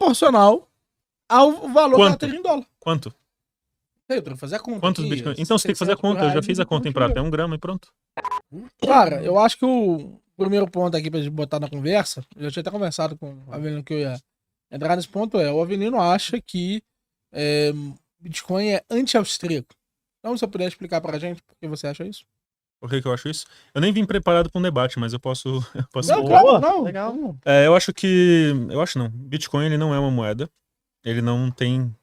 proporcional ao valor que ela teria em dólar. Quanto? Eu tenho que fazer a conta. Quantos bitcoins? Então você tem que fazer a conta. Eu já fiz a conta em prata. É 1 grama e pronto. Cara, eu acho que o primeiro ponto aqui pra gente botar na conversa, eu já tinha até conversado com o Avelino que eu ia entrar nesse ponto, o Avelino acha que Bitcoin é anti-austríaco. Então, se você puder explicar pra gente por que você acha isso? Por que eu acho isso? Eu nem vim preparado para um debate, mas eu posso... Não, claro, não. Legal. Eu acho não. Bitcoin, ele não é uma moeda. Ele não tem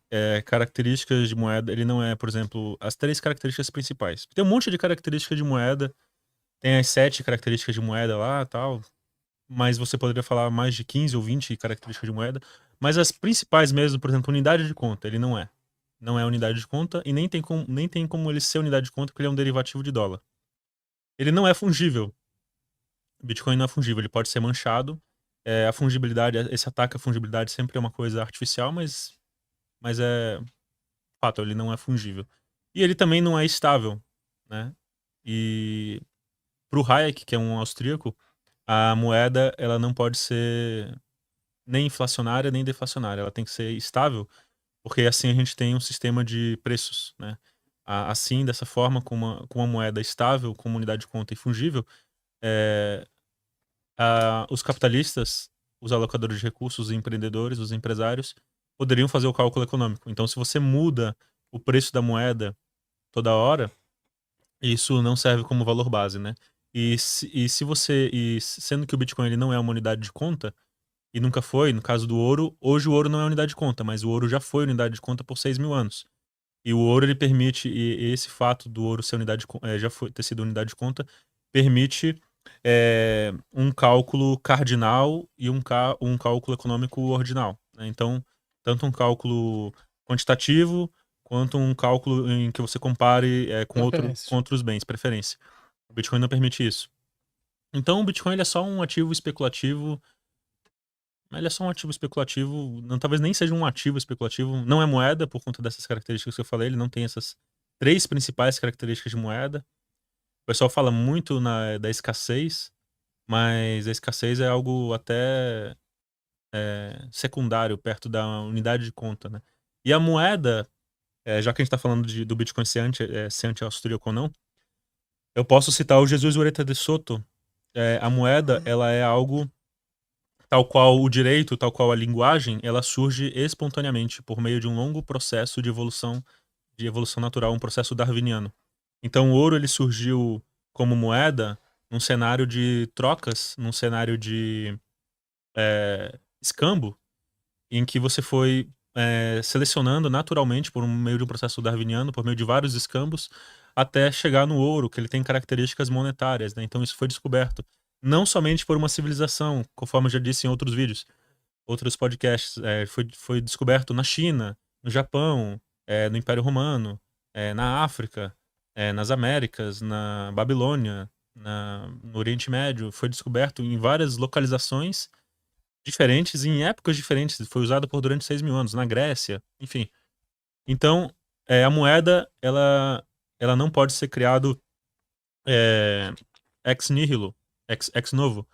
características de moeda. Ele não é, por exemplo, as 3 características principais. Tem um monte de características de moeda. Tem as 7 características de moeda lá, tal. Mas você poderia falar mais de 15 ou 20 características de moeda. Mas as principais mesmo, por exemplo, unidade de conta, ele não é. Não é unidade de conta e nem tem como ele ser unidade de conta, porque ele é um derivativo de dólar. Ele não é fungível. Bitcoin não é fungível, ele pode ser manchado. A fungibilidade, esse ataque à fungibilidade sempre é uma coisa artificial, mas é fato, ele não é fungível. E ele também não é estável, né? E pro Hayek, que é um austríaco, a moeda ela não pode ser nem inflacionária nem deflacionária, ela tem que ser estável, porque assim a gente tem um sistema de preços, né? Assim, dessa forma, com uma moeda estável, com uma unidade de conta e fungível, os capitalistas, os alocadores de recursos, os empreendedores, os empresários, poderiam fazer o cálculo econômico. Então, se você muda o preço da moeda toda hora, isso não serve como valor base, né? Sendo que o Bitcoin ele não é uma unidade de conta, e nunca foi, no caso do ouro, hoje o ouro não é unidade de conta, mas o ouro já foi unidade de conta por 6.000 anos. E o ouro, ele permite, e esse fato do ouro ser ter sido unidade de conta, permite um cálculo cardinal e um cálculo econômico ordinal, né? Então, tanto um cálculo quantitativo, quanto um cálculo em que você compare com outros bens, preferência. O Bitcoin não permite isso. Então, o Bitcoin ele é só um ativo especulativo. Ele é só um ativo especulativo, talvez nem seja um ativo especulativo, não é moeda por conta dessas características que eu falei, ele não tem essas 3 principais características de moeda. O pessoal fala muito da escassez, mas a escassez é algo até secundário, perto da unidade de conta, né? E a moeda, já que a gente está falando do Bitcoin ser anti-austríaco ou não, eu posso citar o Jesus Ureta de Soto. A moeda, ela é algo... Tal qual o direito, tal qual a linguagem, ela surge espontaneamente por meio de um longo processo de evolução natural, um processo darwiniano. Então o ouro ele surgiu como moeda num cenário de trocas, num cenário de escambo, em que você foi selecionando naturalmente por meio de um processo darwiniano, por meio de vários escambos, até chegar no ouro, que ele tem características monetárias, né? Então isso foi descoberto. Não somente por uma civilização, conforme eu já disse em outros vídeos, outros podcasts, foi descoberto na China, no Japão, no Império Romano, na África, nas Américas, na Babilônia, no Oriente Médio, foi descoberto em várias localizações diferentes, em épocas diferentes, foi usado durante 6.000 anos, na Grécia, enfim. Então, a moeda, ela não pode ser criado ex nihilo, ex novo.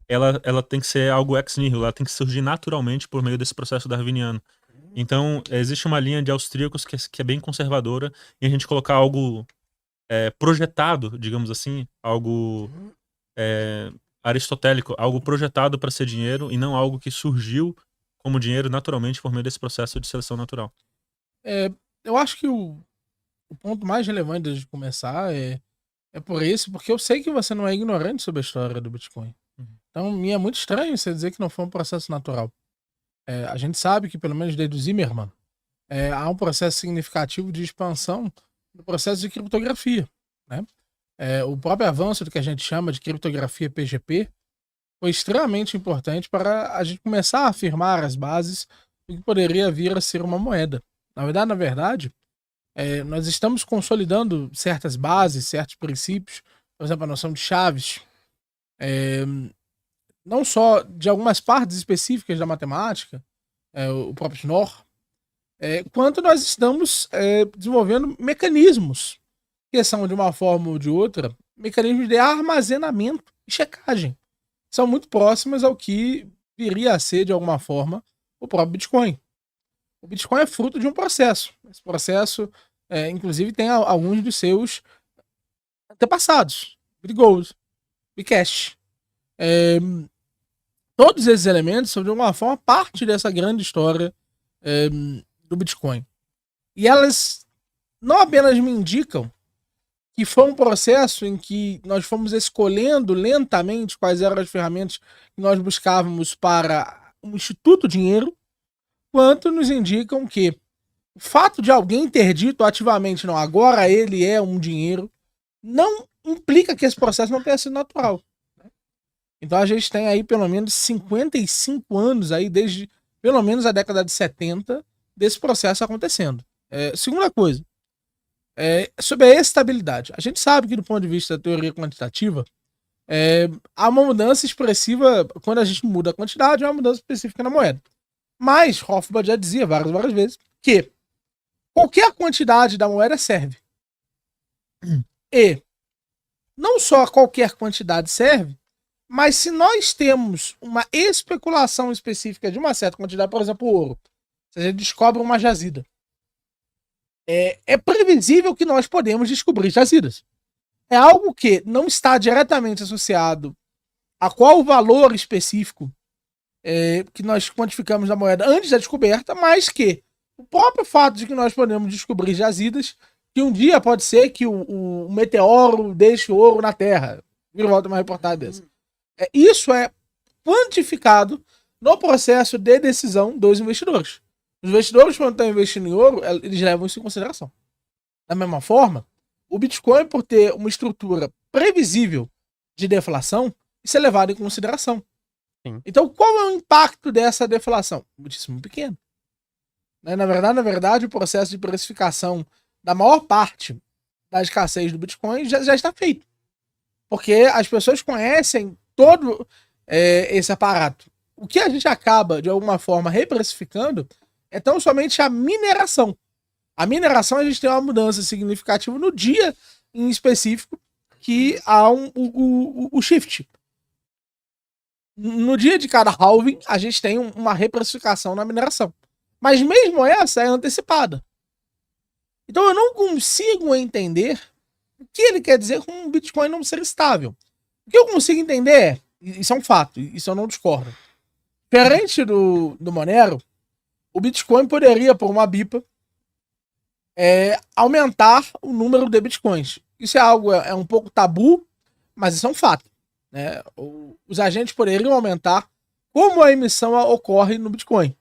Ela tem que ser algo ex nihilo, ela tem que surgir naturalmente por meio desse processo darwiniano. Então, existe uma linha de austríacos que é bem conservadora, e a gente colocar algo projetado, digamos assim, algo aristotélico, algo projetado para ser dinheiro, e não algo que surgiu como dinheiro naturalmente por meio desse processo de seleção natural. Eu acho que o ponto mais relevante de começar é porque eu sei que você não é ignorante sobre a história do Bitcoin. Então, me é muito estranho você dizer que não foi um processo natural. A gente sabe que, pelo menos desde o Zimmermann, há um processo significativo de expansão do processo de criptografia, né? O próprio avanço do que a gente chama de criptografia PGP foi extremamente importante para a gente começar a afirmar as bases do que poderia vir a ser uma moeda. Na verdade, nós estamos consolidando certas bases, certos princípios, por exemplo, a noção de chaves, não só de algumas partes específicas da matemática, o próprio Schnorr, quanto nós estamos desenvolvendo mecanismos que são, de uma forma ou de outra, mecanismos de armazenamento e checagem. São muito próximas ao que viria a ser, de alguma forma, o próprio Bitcoin. O Bitcoin é fruto de um processo. Esse processo, inclusive, tem alguns dos seus antepassados. Bitgold, Bcash. Todos esses elementos são, de alguma forma, parte dessa grande história do Bitcoin. E elas não apenas me indicam que foi um processo em que nós fomos escolhendo lentamente quais eram as ferramentas que nós buscávamos para o Instituto Dinheiro, quanto nos indicam que o fato de alguém ter dito ativamente, não, agora ele é um dinheiro, não implica que esse processo não tenha sido natural. Então a gente tem aí pelo menos 55 anos, aí, desde pelo menos a década de 70, desse processo acontecendo. Segunda coisa, sobre a estabilidade. A gente sabe que, do ponto de vista da teoria quantitativa, há uma mudança expressiva quando a gente muda a quantidade, é uma mudança específica na moeda. Mas Rothbard já dizia várias vezes que qualquer quantidade da moeda serve. E não só qualquer quantidade serve, mas se nós temos uma especulação específica de uma certa quantidade, por exemplo, o ouro, se a gente descobre uma jazida, é previsível que nós podemos descobrir jazidas. É algo que não está diretamente associado a qual o valor específico que nós quantificamos da moeda antes da descoberta, mas que o próprio fato de que nós podemos descobrir jazidas, que um dia pode ser que o meteoro deixe ouro na Terra. Vira volta uma reportagem dessa. Isso é quantificado no processo de decisão dos investidores. Os investidores, quando estão investindo em ouro, eles levam isso em consideração. Da mesma forma, o Bitcoin, por ter uma estrutura previsível de deflação, isso é levado em consideração. Sim. Então, qual é o impacto dessa deflação? Muitíssimo pequeno. Na verdade, o processo de precificação da maior parte da escassez do Bitcoin já está feito. Porque as pessoas conhecem todo esse aparato. O que a gente acaba, de alguma forma, reprecificando é tão somente a mineração. A mineração, a gente tem uma mudança significativa no dia em específico, que há o shift. No dia de cada halving, a gente tem uma reprecificação na mineração. Mas mesmo essa é antecipada. Então eu não consigo entender o que ele quer dizer com um Bitcoin não ser estável. O que eu consigo entender isso é um fato, isso eu não discordo. Diferente do Monero, o Bitcoin poderia, por uma BIPA, aumentar o número de Bitcoins. Isso é algo, um pouco tabu, mas isso é um fato. Né? Os agentes poderiam aumentar como a emissão ocorre no Bitcoin.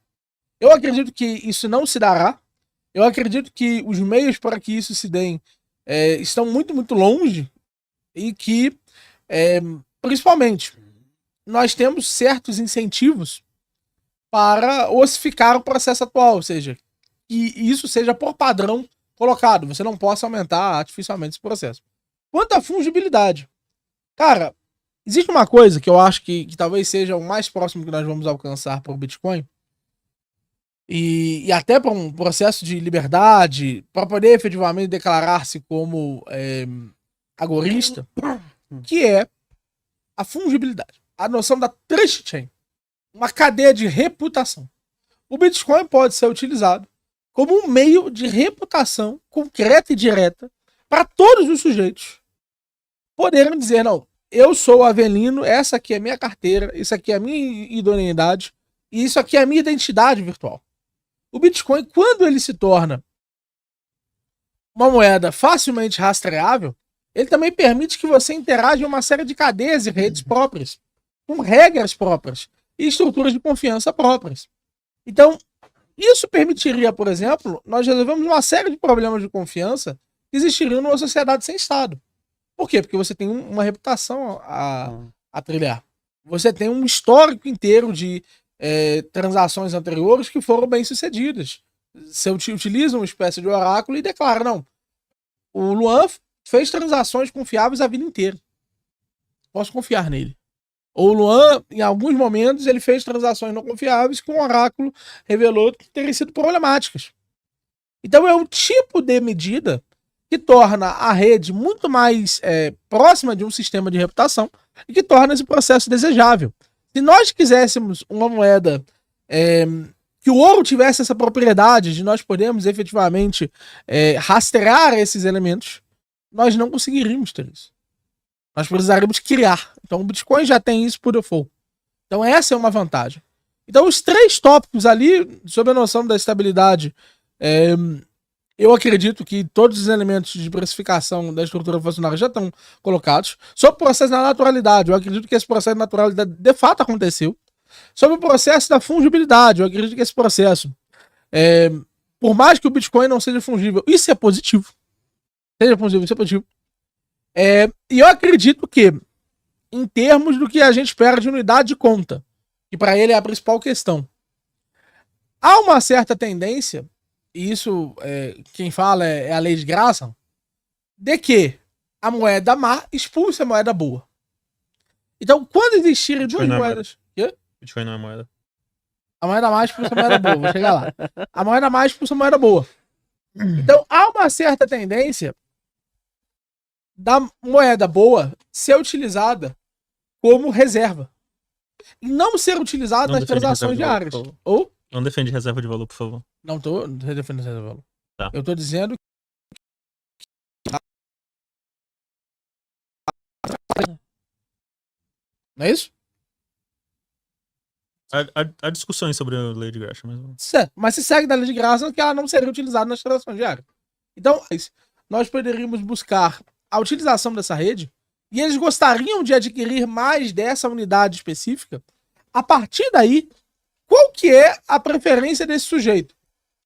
Eu acredito que isso não se dará. Eu acredito que os meios para que isso se dê estão muito, muito longe e que, principalmente, nós temos certos incentivos para ossificar o processo atual, ou seja, que isso seja por padrão colocado, você não possa aumentar artificialmente esse processo. Quanto à fungibilidade, cara, existe uma coisa que eu acho que talvez seja o mais próximo que nós vamos alcançar para o Bitcoin, e até para um processo de liberdade, para poder efetivamente declarar-se como agorista, que é a fungibilidade, a noção da trust chain, uma cadeia de reputação. O Bitcoin pode ser utilizado como um meio de reputação concreta e direta para todos os sujeitos poderem dizer, não, eu sou o Avelino, essa aqui é a minha carteira, isso aqui é a minha idoneidade e isso aqui é a minha identidade virtual. O Bitcoin, quando ele se torna uma moeda facilmente rastreável, ele também permite que você interaja em uma série de cadeias e redes próprias, com regras próprias e estruturas de confiança próprias. Então, isso permitiria, por exemplo, nós resolvemos uma série de problemas de confiança que existiriam numa sociedade sem Estado. Por quê? Porque você tem uma reputação a trilhar. Você tem um histórico inteiro de transações anteriores que foram bem-sucedidas. Você utiliza uma espécie de oráculo e declara, não, o Luan fez transações confiáveis a vida inteira. Posso confiar nele. Ou o Luan, em alguns momentos, ele fez transações não confiáveis que o oráculo revelou que teriam sido problemáticas. Então é um tipo de medida que torna a rede muito mais próxima de um sistema de reputação e que torna esse processo desejável. Se nós quiséssemos uma moeda que o ouro tivesse essa propriedade de nós podermos efetivamente rastrear esses elementos, nós não conseguiríamos ter isso. Nós precisaríamos criar. Então o Bitcoin já tem isso por default. Então essa é uma vantagem. Então os 3 tópicos ali, sobre a noção da estabilidade, eu acredito que todos os elementos de precificação da estrutura funcionária já estão colocados. Sobre o processo da naturalidade, eu acredito que esse processo de naturalidade de fato aconteceu. Sobre o processo da fungibilidade, eu acredito que esse processo, por mais que o Bitcoin não seja fungível, isso é positivo. Seja fungível, isso é positivo. E eu acredito que, em termos do que a gente espera de unidade de conta, que para ele é a principal questão, há uma certa tendência, e isso quem fala é a lei de Grayson, de que a moeda má expulsa a moeda boa. Então, quando existirem duas moedas... Bitcoin não é moeda. A moeda má expulsa a moeda boa, vou chegar lá. A moeda má expulsa a moeda boa. Então, há uma certa tendência da moeda boa ser utilizada como reserva. E não ser utilizada nas transações diárias. Ou... Não defende reserva de valor, por favor. Não tô defendendo reserva de valor. Tá. Eu tô dizendo não é isso? Há discussões sobre a lei de Gresham mesmo. Certo. Mas se segue da lei de Grayson que ela não seria utilizada nas transações diárias. Então, nós poderíamos buscar a utilização dessa rede e eles gostariam de adquirir mais dessa unidade específica. A partir daí, qual que é a preferência desse sujeito?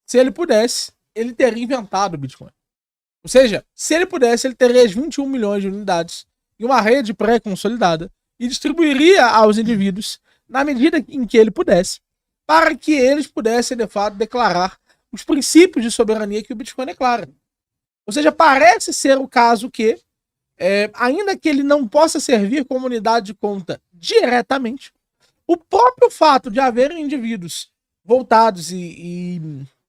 Se ele pudesse, ele teria inventado o Bitcoin. Ou seja, se ele pudesse, ele teria as 21 milhões de unidades e uma rede pré-consolidada e distribuiria aos indivíduos na medida em que ele pudesse, para que eles pudessem, de fato, declarar os princípios de soberania que o Bitcoin declara. Ou seja, parece ser o caso que, ainda que ele não possa servir como unidade de conta diretamente, o próprio fato de haver indivíduos voltados e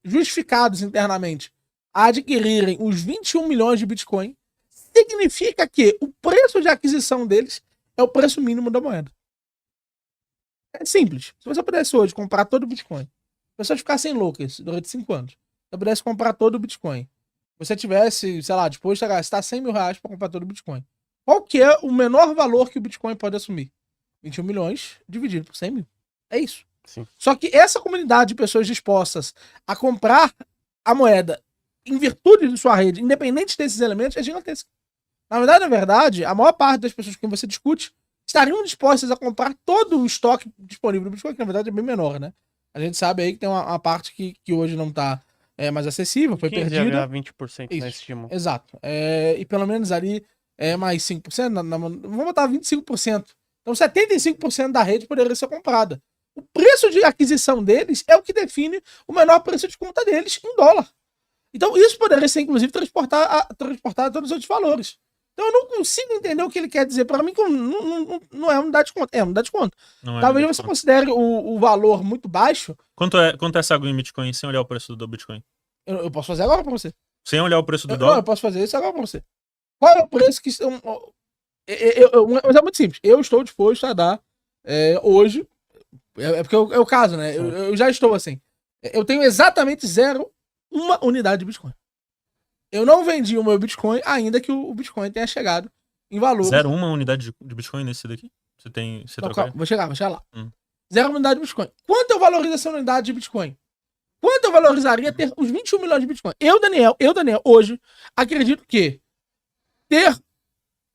justificados internamente a adquirirem os 21 milhões de Bitcoin significa que o preço de aquisição deles é o preço mínimo da moeda. É simples. Se você pudesse hoje comprar todo o Bitcoin, se você ficassem loucas durante 5 anos, se você pudesse comprar todo o Bitcoin, você tivesse, sei lá, disposto a gastar 100 mil reais para comprar todo o Bitcoin, qual que é o menor valor que o Bitcoin pode assumir? 21 milhões dividido por 100 mil. É isso. Sim. Só que essa comunidade de pessoas dispostas a comprar a moeda em virtude de sua rede, independente desses elementos, é gigantesca. Na verdade, a maior parte das pessoas com quem você discute estariam dispostas a comprar todo o estoque disponível do Bitcoin, que na verdade é bem menor, né? A gente sabe aí que tem uma parte que hoje não está mais acessível, foi perdida. 20% isso, na estima. Exato. E pelo menos ali mais 5%, vamos botar 25%. Então 75% da rede poderia ser comprada. O preço de aquisição deles é o que define o menor preço de conta deles em dólar. Então isso poderia ser, inclusive, transportado a todos os outros valores. Então eu não consigo entender o que ele quer dizer. Para mim, não é unidade de conta. É unidade de conta. Talvez você considere o valor muito baixo. Quanto é essa água em Bitcoin sem olhar o preço do Bitcoin? Eu posso fazer agora para você. Sem olhar o preço do dólar? Não, eu posso fazer isso agora para você. Qual é o preço que... Mas é muito simples. Eu estou disposto a dar hoje... porque é o caso, né? Eu já estou assim. Eu tenho exatamente 1 unidade de Bitcoin. Eu não vendi o meu Bitcoin ainda que o Bitcoin tenha chegado em valor. 0,1 unidade de Bitcoin nesse daqui? Você não, calma, vou chegar lá. 0 unidade de Bitcoin. Quanto eu valorizo essa unidade de Bitcoin? Quanto eu valorizaria ter os 21 milhões de Bitcoin? Eu, Daniel, hoje, acredito que ter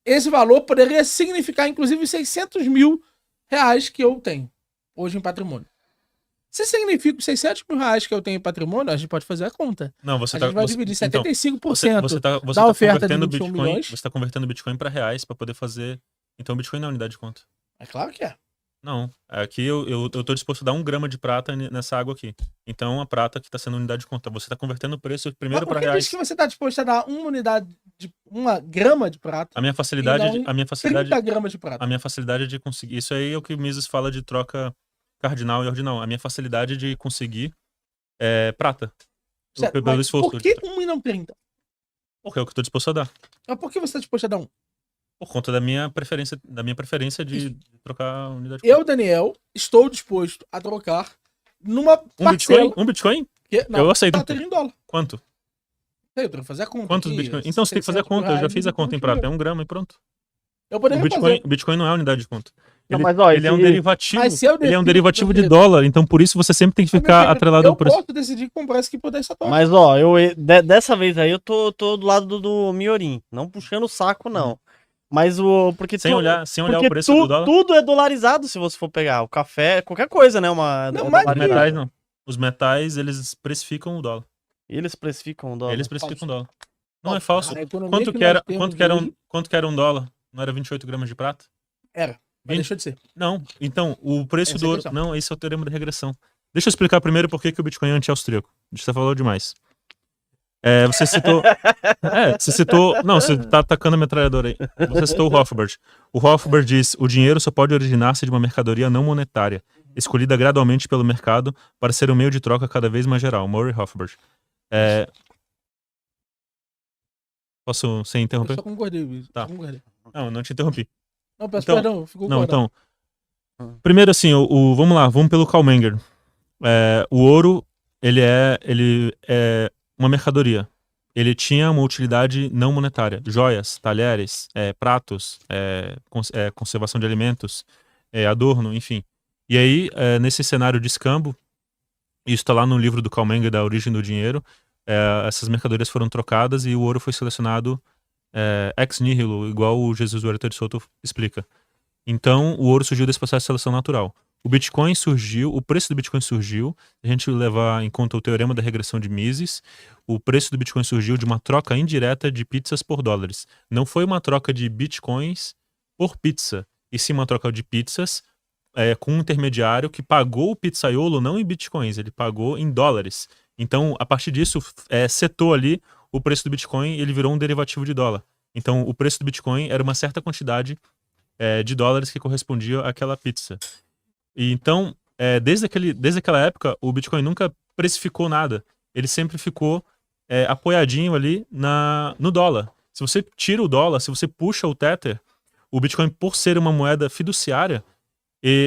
esse valor poderia significar, inclusive, 600 mil reais que eu tenho hoje em patrimônio. Se significa os 600 mil reais que eu tenho em patrimônio, a gente pode fazer a conta. Não, a gente vai dividir 75% você da oferta de 21 milhões. Você está convertendo Bitcoin para reais para poder fazer... Então Bitcoin não é unidade de conta. É claro que é. Não, aqui eu tô disposto a dar 1 grama de prata nessa água aqui. Então a prata que está sendo unidade de conta. Você está convertendo o preço primeiro para reais. Por que você está disposto a dar 1 grama de prata? A minha facilidade... 30 gramas de prata. A minha facilidade de conseguir... Isso aí é o que o Mises fala de troca... cardinal e ordinal. A minha facilidade de conseguir prata. Certo, pelo esforço. Por que 1 e não 30? Porque é o que eu tô disposto a dar. Mas por que você está disposto a dar 1? Por conta da minha preferência de trocar a unidade de Eu, Daniel, estou disposto a trocar numa parcela. Um Bitcoin? Não, Eu aceito. prata em dólar. Quanto? Eu tenho que fazer a conta. Quantos aqui, Bitcoins? Então você tem que fazer a conta. Eu já fiz a conta em prata. É 1 grama e pronto. Eu poderia fazer. O Bitcoin não é unidade de conta. Não, mas, ó, Ele é um derivativo. Mas se eu Ele é um decido- derivativo de dólar. Então por isso você sempre tem que ficar atrelado Eu ao preço. posso decidir comprar esse aqui por 10 satoshis. Mas, ó, dessa vez aí eu tô do lado do Miorin. Não puxando o saco, não. Mas porque Sem olhar porque o preço do dólar. tudo é dolarizado se você for pegar. O café, qualquer coisa, né? Não, é mas Os dolarizado. metais não. Os metais, eles precificam o dólar. Eles precificam o dólar. Eles precificam o dólar. Não é Falso. falso. A economia Quanto que que era, nós temos quanto que era um dólar? Não era 28 gramas de prata? Era. Mas 20? deixou de ser. Não. Então, o preço Essa do é a ouro... questão. Não, esse é o teorema da regressão. Deixa eu explicar primeiro por que o Bitcoin é anti-austríaco. Você falou demais. Você citou... você citou... Não, você tá atacando a metralhadora aí. Você citou o Rothbard. O Rothbard diz: o dinheiro só pode originar-se de uma mercadoria não monetária, escolhida gradualmente pelo mercado para ser um meio de troca cada vez mais geral. Murray Rothbard. Posso sem Eu interromper? só concordei. Tá. Só concordei. Não te interrompi. Não, peço Então- perdão. Ficou Não, concordando. então... Primeiro assim, vamos lá, vamos pelo Karl Menger. O ouro, ele é uma mercadoria. Ele tinha uma utilidade não monetária. Joias, talheres, pratos, conservação de alimentos, adorno, enfim. E aí, nesse cenário de escambo, isso está lá no livro do Karl Menger, da Origem do Dinheiro, essas mercadorias foram trocadas e o ouro foi selecionado ex nihilo, igual o Jesus Huerta de Soto explica. Então, o ouro surgiu desse processo de seleção natural. O Bitcoin surgiu, o preço do Bitcoin surgiu, se a gente levar em conta o teorema da regressão de Mises, o preço do Bitcoin surgiu de uma troca indireta de pizzas por dólares. Não foi uma troca de Bitcoins por pizza, e sim uma troca de pizzas com um intermediário que pagou o pizzaiolo não em Bitcoins, ele pagou em dólares. Então, a partir disso, setou ali o preço do Bitcoin e ele virou um derivativo de dólar. Então, o preço do Bitcoin era uma certa quantidade de dólares que correspondia àquela pizza. E então, desde aquela época, o Bitcoin nunca precificou nada. Ele sempre ficou apoiadinho ali no dólar. Se você tira o dólar, se você puxa o Tether, o Bitcoin, por ser uma moeda fiduciária,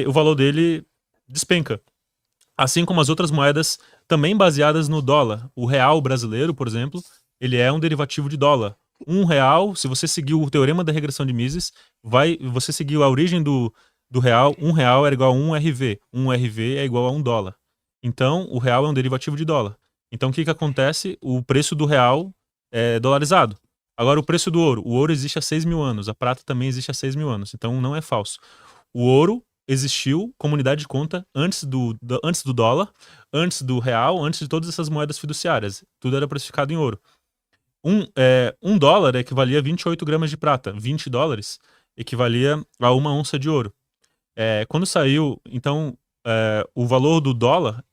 o valor dele despenca. Assim como as outras moedas também baseadas no dólar. O real brasileiro, por exemplo, ele é um derivativo de dólar. R$1, se você seguir o teorema da regressão de Mises, você seguiu a origem do real, R$1 era igual a 1 RV. 1 RV é igual a $1. Então, o real é um derivativo de dólar. Então, o que acontece? O preço do real é dolarizado. Agora, o preço do ouro. O ouro existe há 6 mil anos. A prata também existe há 6 mil anos. Então, não é falso. O ouro existiu como unidade de conta antes do dólar, antes do real, antes de todas essas moedas fiduciárias. Tudo era precificado em ouro. Um dólar equivalia a 28 gramas de prata. 20 dólares equivalia a 1 onça de ouro. Quando saiu, então, o valor do dólar,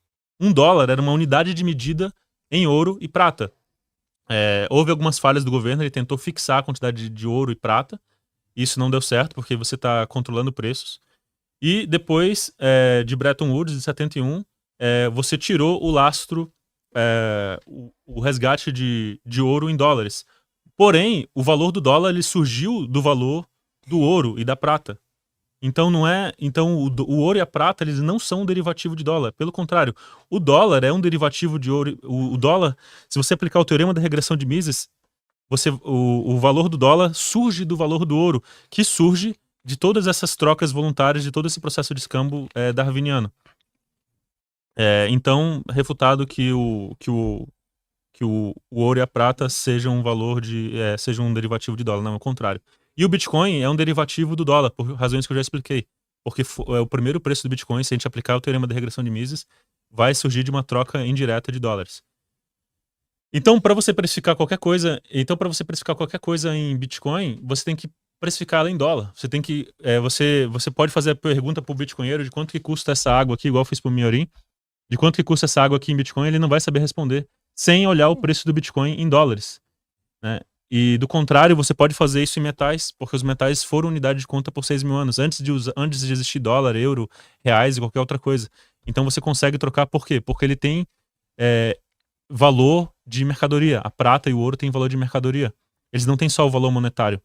$1 era uma unidade de medida em ouro e prata. Houve algumas falhas do governo, ele tentou fixar a quantidade de ouro e prata. Isso não deu certo, porque você está controlando preços. E depois de Bretton Woods, de 71, você tirou o lastro, o resgate de ouro em dólares. Porém, o valor do dólar ele surgiu do valor do ouro e da prata. Então o ouro e a prata eles não são um derivativo de dólar. Pelo contrário, o dólar é um derivativo de ouro. O dólar, se você aplicar o teorema da regressão de Mises, o valor do dólar surge do valor do ouro, que surge de todas essas trocas voluntárias, de todo esse processo de escambo darwiniano. Então, refutado que o ouro e a prata sejam um valor sejam um derivativo de dólar, não, ao contrário. E o Bitcoin é um derivativo do dólar, por razões que eu já expliquei. Porque o primeiro preço do Bitcoin, se a gente aplicar o teorema da regressão de Mises, vai surgir de uma troca indireta de dólares. Então, para você precificar qualquer coisa em Bitcoin, você tem que precificar ela em dólar. Você tem que você pode fazer a pergunta pro bitcoinheiro de quanto que custa essa água aqui, igual eu fiz pro Miorin. De quanto que custa essa água aqui em Bitcoin, ele não vai saber responder, sem olhar o preço do Bitcoin em dólares, né? E do contrário, você pode fazer isso em metais, porque os metais foram unidade de conta por 6 mil anos, antes de existir dólar, euro, reais e qualquer outra coisa. Então você consegue trocar, por quê? Porque ele tem valor de mercadoria. A prata e o ouro têm valor de mercadoria. Eles não têm só o valor monetário.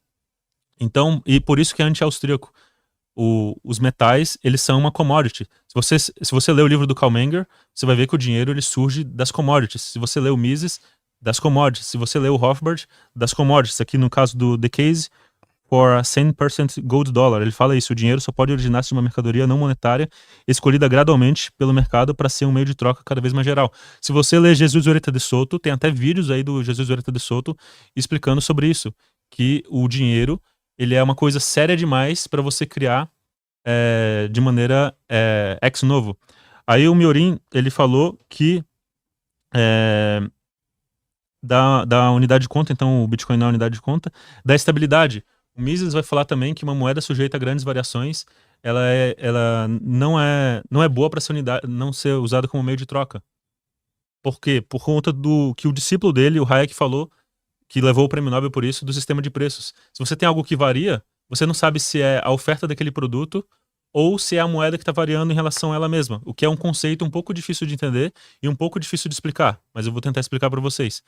Então, e por isso que é anti-austríaco. os metais, eles são uma commodity. Se você ler o livro do Karl Menger, você vai ver que o dinheiro ele surge das commodities. Se você ler o Mises, das commodities. Se você ler o Rothbard, das commodities. Aqui no caso do The Case for a 100% Gold Dollar, ele fala isso: o dinheiro só pode originar-se de uma mercadoria não monetária escolhida gradualmente pelo mercado para ser um meio de troca cada vez mais geral. Se você ler Jesus Ureta de Soto, tem até vídeos aí do Jesus Ureta de Soto explicando sobre isso, que o dinheiro ele é uma coisa séria demais para você criar de maneira ex novo. Aí o Miorin, ele falou que da unidade de conta, então o Bitcoin não é unidade de conta, da estabilidade. O Mises vai falar também que uma moeda sujeita a grandes variações, ela não é boa para não ser usada como meio de troca. Por quê? Por conta do que o discípulo dele, o Hayek, falou, que levou o prêmio Nobel por isso, do sistema de preços. Se você tem algo que varia, você não sabe se é a oferta daquele produto ou se é a moeda que está variando em relação a ela mesma, o que é um conceito um pouco difícil de entender e um pouco difícil de explicar, mas eu vou tentar explicar para vocês.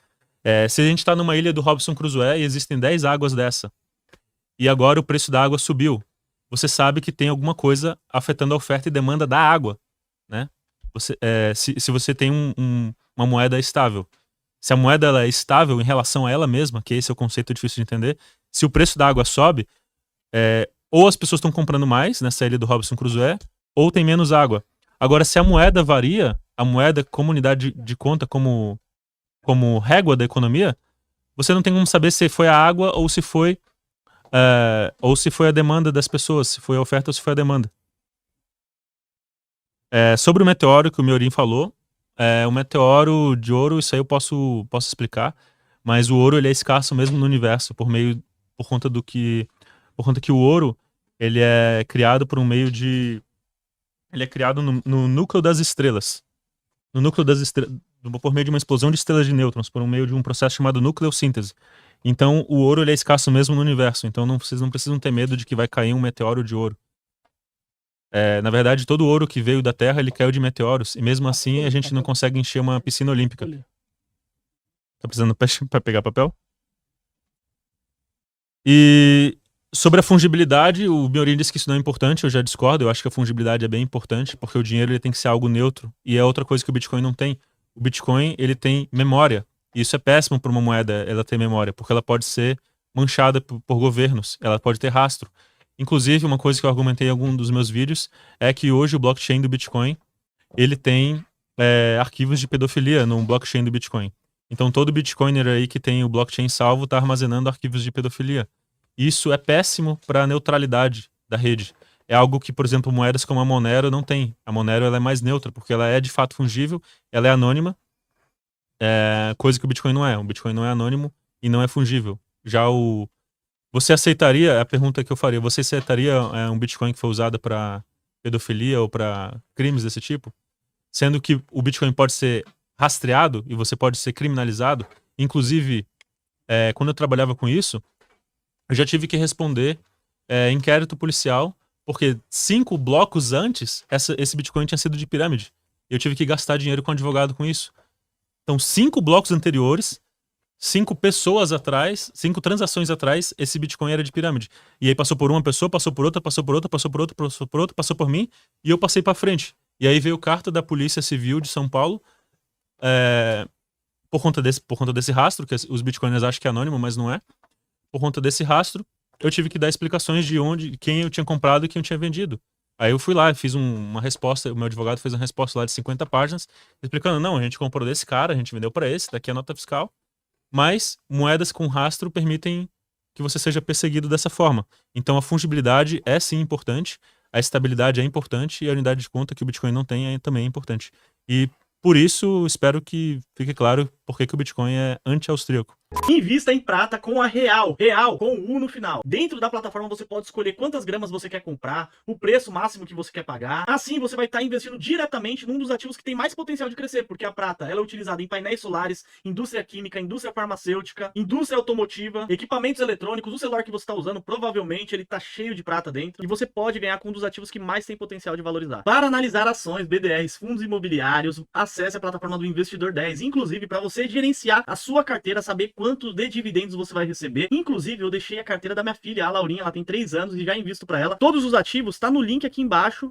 Se a gente está numa ilha do Robinson Crusoe e existem 10 águas dessa, e agora o preço da água subiu, você sabe que tem alguma coisa afetando a oferta e demanda da água, né? Se você tem uma moeda estável, se a moeda ela é estável em relação a ela mesma, que esse é o conceito difícil de entender, se o preço da água sobe, ou as pessoas estão comprando mais nessa ilha do Robinson Crusoe, ou tem menos água. Agora, se a moeda varia, a moeda como unidade de conta, como régua da economia, você não tem como saber se foi a água ou se foi a demanda das pessoas, se foi a oferta ou se foi a demanda. Sobre o meteoro que o Miorin falou, o meteoro de ouro, isso aí eu posso explicar, mas o ouro ele é escasso mesmo no universo, por conta que o ouro ele é criado por um meio de... Ele é criado no núcleo das estrelas. No núcleo das estrelas, por meio de uma explosão de estrelas de nêutrons, por meio de um processo chamado nucleossíntese. Então, o ouro ele é escasso mesmo no universo. Então, vocês não precisam ter medo de que vai cair um meteoro de ouro. Na verdade, todo o ouro que veio da Terra, ele caiu de meteoros. E mesmo assim, a gente não consegue encher uma piscina olímpica. Tá precisando para pegar papel? E sobre a fungibilidade, o Miorin disse que isso não é importante, eu já discordo. Eu acho que a fungibilidade é bem importante, porque o dinheiro ele tem que ser algo neutro. E é outra coisa que o Bitcoin não tem. O Bitcoin ele tem memória. E isso é péssimo para uma moeda, ela ter memória, porque ela pode ser manchada por governos, ela pode ter rastro. Inclusive, uma coisa que eu argumentei em algum dos meus vídeos é que hoje o blockchain do Bitcoin ele tem arquivos de pedofilia no blockchain do Bitcoin. Então, todo Bitcoiner aí que tem o blockchain salvo está armazenando arquivos de pedofilia. Isso é péssimo para a neutralidade da rede. É algo que, por exemplo, moedas como a Monero não tem. A Monero ela é mais neutra, porque ela é de fato fungível, ela é anônima, coisa que o Bitcoin não é. O Bitcoin não é anônimo e não é fungível. Você aceitaria, a pergunta que eu faria, você aceitaria um Bitcoin que foi usado para pedofilia ou para crimes desse tipo? Sendo que o Bitcoin pode ser rastreado e você pode ser criminalizado. Inclusive, quando eu trabalhava com isso, eu já tive que responder inquérito policial, porque 5 blocos antes, esse Bitcoin tinha sido de pirâmide. Eu tive que gastar dinheiro com advogado com isso. Então, 5 blocos anteriores, 5 pessoas atrás, 5 transações atrás, esse Bitcoin era de pirâmide. E aí passou por uma pessoa, passou por outra, passou por outra, passou por outra, passou por outra, passou por mim, e eu passei pra frente. E aí veio carta da Polícia Civil de São Paulo, por conta desse rastro, que os bitcoiners acham que é anônimo, mas não é. Por conta desse rastro, eu tive que dar explicações de quem eu tinha comprado e quem eu tinha vendido. Aí eu fui lá, fiz uma resposta, o meu advogado fez uma resposta lá de 50 páginas, explicando, não, a gente comprou desse cara, a gente vendeu para esse, daqui é a nota fiscal, mas moedas com rastro permitem que você seja perseguido dessa forma. Então a fungibilidade é sim importante, a estabilidade é importante e a unidade de conta que o Bitcoin não tem também é importante. E por isso, espero que fique claro por que o Bitcoin é anti-austríaco. Invista em prata com a Real com U no final. Dentro da plataforma você pode escolher quantas gramas você quer comprar, o preço máximo que você quer pagar. Assim você vai estar investindo diretamente num dos ativos que tem mais potencial de crescer, porque a prata ela é utilizada em painéis solares, indústria química, indústria farmacêutica, indústria automotiva, equipamentos eletrônicos. O celular que você está usando, provavelmente ele está cheio de prata dentro, e você pode ganhar com um dos ativos que mais tem potencial de valorizar. Para analisar ações, BDRs, fundos imobiliários, acesse a plataforma do Investidor 10, inclusive para você gerenciar a sua carteira, saber quanto de dividendos você vai receber. Inclusive, eu deixei a carteira da minha filha, a Laurinha, ela tem 3 anos e já invisto pra ela. Todos os ativos tá no link aqui embaixo.